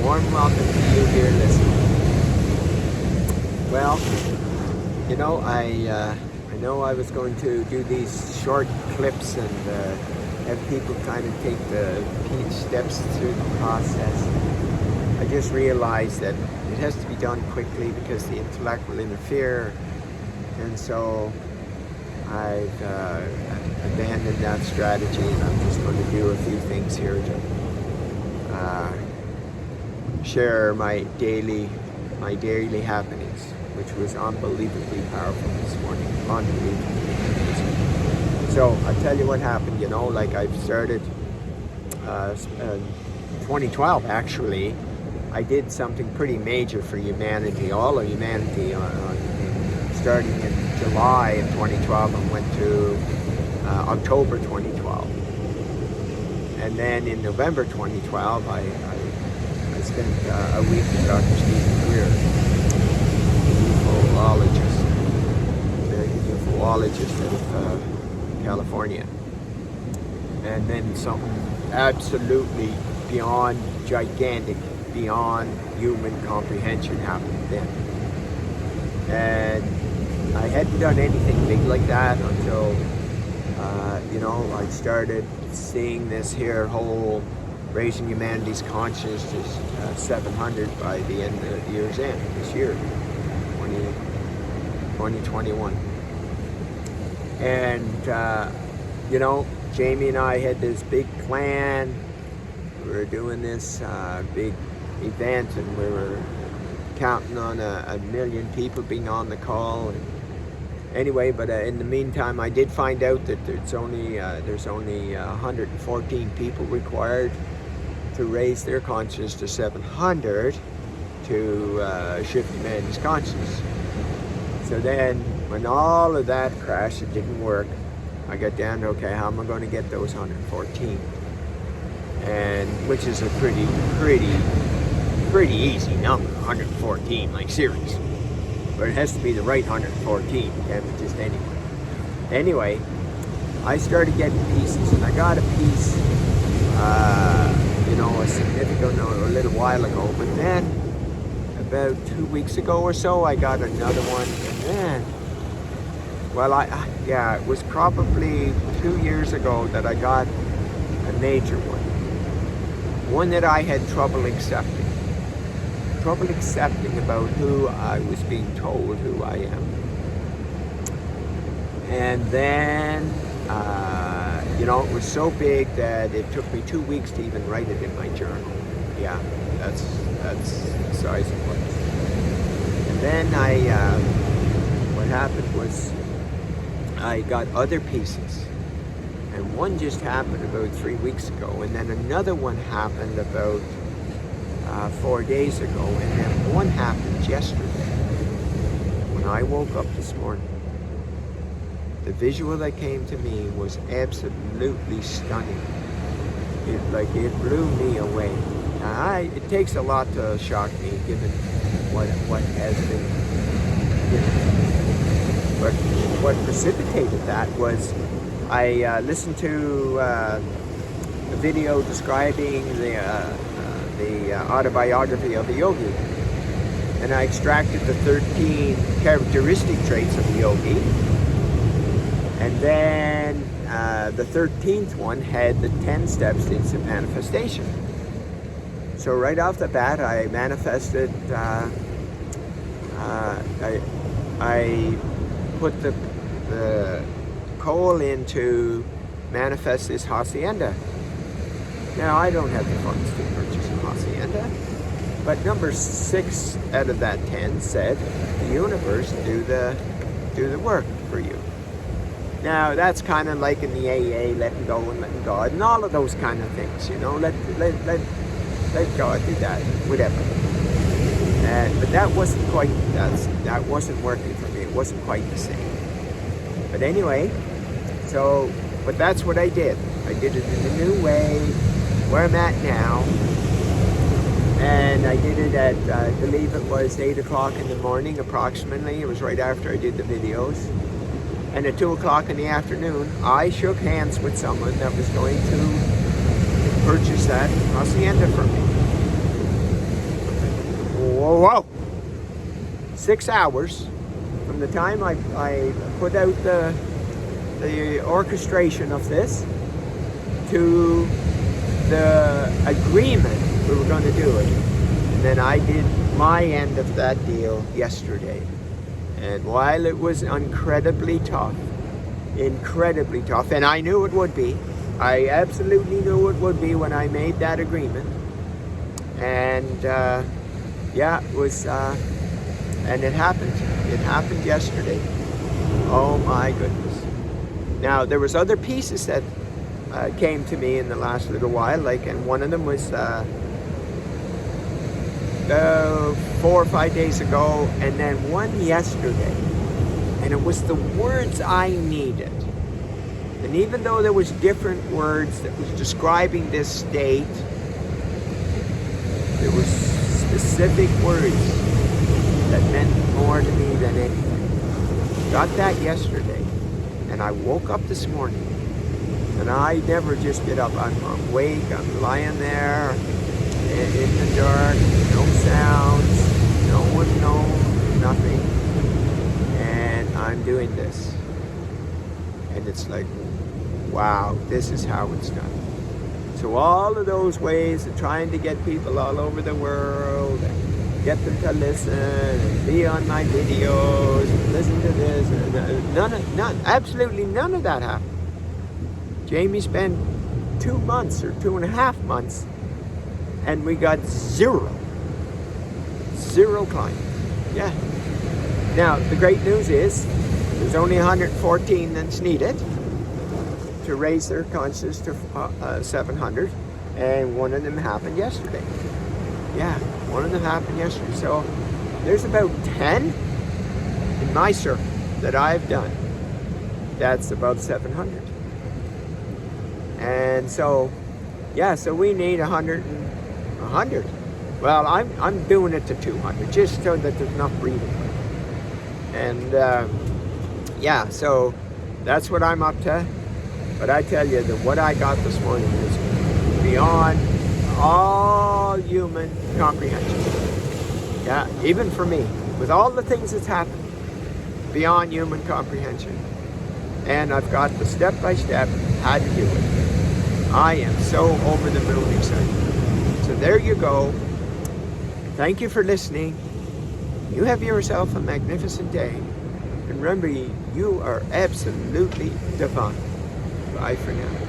warm welcome to you here listening. Well, you know, I know I was going to do these short clips and have people kind of take the steps through the process. I just realized that it has to be done quickly because the intellect will interfere, and so I've abandoned that strategy, and I'm just going to do a few things here to share my daily happenings, which was unbelievably powerful this morning. Unbelievably. So I'll tell you what happened. You know, like I've started 2012 actually. I did something pretty major for humanity, all of humanity, starting in July of 2012 and went to October 2012. And then in November 2012, I spent a week with Dr. Stephen Greer, the ufologist out of California. And then something absolutely beyond gigantic, beyond human comprehension happened then. And I hadn't done anything big like that until, you know, I started seeing this here whole raising humanity's consciousness 700 by the end of the year's end, this year, 2021. And, you know, Jamie and I had this big plan. We were doing this big event, and we were counting on a million people being on the call. And anyway, but in the meantime, I did find out that there's only 114 people required to raise their consciousness to 700 to shift humanity's consciousness. So then, when all of that crashed, it didn't work. I got down to, okay, how am I going to get those 114? And which is a pretty easy number, 114, like serious. But it has to be the right 114, it can't be just anyone. Anyway, I started getting pieces, and I got a piece, you know, a significant, a little while ago, but then about 2 weeks ago or so, I got another one, and then, well, yeah, it was probably 2 years ago that I got a major one that I had trouble accepting about who I was being told who I am. And then, you know, it was so big that it took me 2 weeks to even write it in my journal. Yeah, that's the size it was. And then what happened was I got other pieces. And one just happened about 3 weeks ago, and then another one happened about 4 days ago, and then one happened yesterday. When I woke up this morning, the visual that came to me was absolutely stunning. It blew me away. Now, it takes a lot to shock me, given what has been given. But what precipitated that was I listened to a video describing the autobiography of a yogi, and I extracted the 13 characteristic traits of a yogi, and then the 13th one had the 10 steps into manifestation. So right off the bat, I manifested. I put the coal in to manifest this hacienda. Now, I don't have the funds to purchase a hacienda, but number 6 out of that 10 said the universe do the work for you. Now, that's kind of like in the AA, letting go and letting God, and all of those kind of things, you know, let God do that, whatever. But that wasn't quite, that wasn't working for me. It wasn't quite the same. But anyway, but that's what I did. I did it in a new way, where I'm at now. And I did it at, I believe it was 8 o'clock in the morning, approximately. It was right after I did the videos. And at 2 o'clock in the afternoon, I shook hands with someone that was going to purchase that hacienda for me. Whoa! 6 hours from the time I put out the orchestration of this to the agreement we were going to do it. And then I did my end of that deal yesterday. And while it was incredibly tough, and I knew it would be, I absolutely knew it would be when I made that agreement. And yeah, it was, and it happened. It happened yesterday. Oh my goodness. Now, there was other pieces that came to me in the last little while, and one of them was 4 or 5 days ago, and then one yesterday. And it was the words I needed. And even though there was different words that was describing this state, there was specific words that meant more to me than anything. Got that yesterday. And I woke up this morning. And I never just get up. I'm awake. I'm lying there in the dark. No sounds. No one knows. Nothing. And I'm doing this. And it's like, wow, this is how it's done. So all of those ways of trying to get people all over the world and get them to listen and be on my videos and listen to this, and absolutely none of that happened. Jamie spent 2 months or 2.5 months, and we got zero clients. Yeah. Now, the great news is there's only 114 that's needed to raise their conscious to 700, and one of them happened yesterday. Yeah, one of them happened yesterday. So there's about 10 in my circle that I've done. That's about 700. And so, yeah, so we need 100. Well, I'm doing it to 200, just so that there's enough breathing room. And yeah, so that's what I'm up to. But I tell you that what I got this morning is beyond all human comprehension. Yeah, even for me, with all the things that's happened, beyond human comprehension. And I've got the step-by-step how to do it. I am so over the moon excited. So there you go. Thank you for listening. You have yourself a magnificent day. And remember, you are absolutely divine. Bye for now.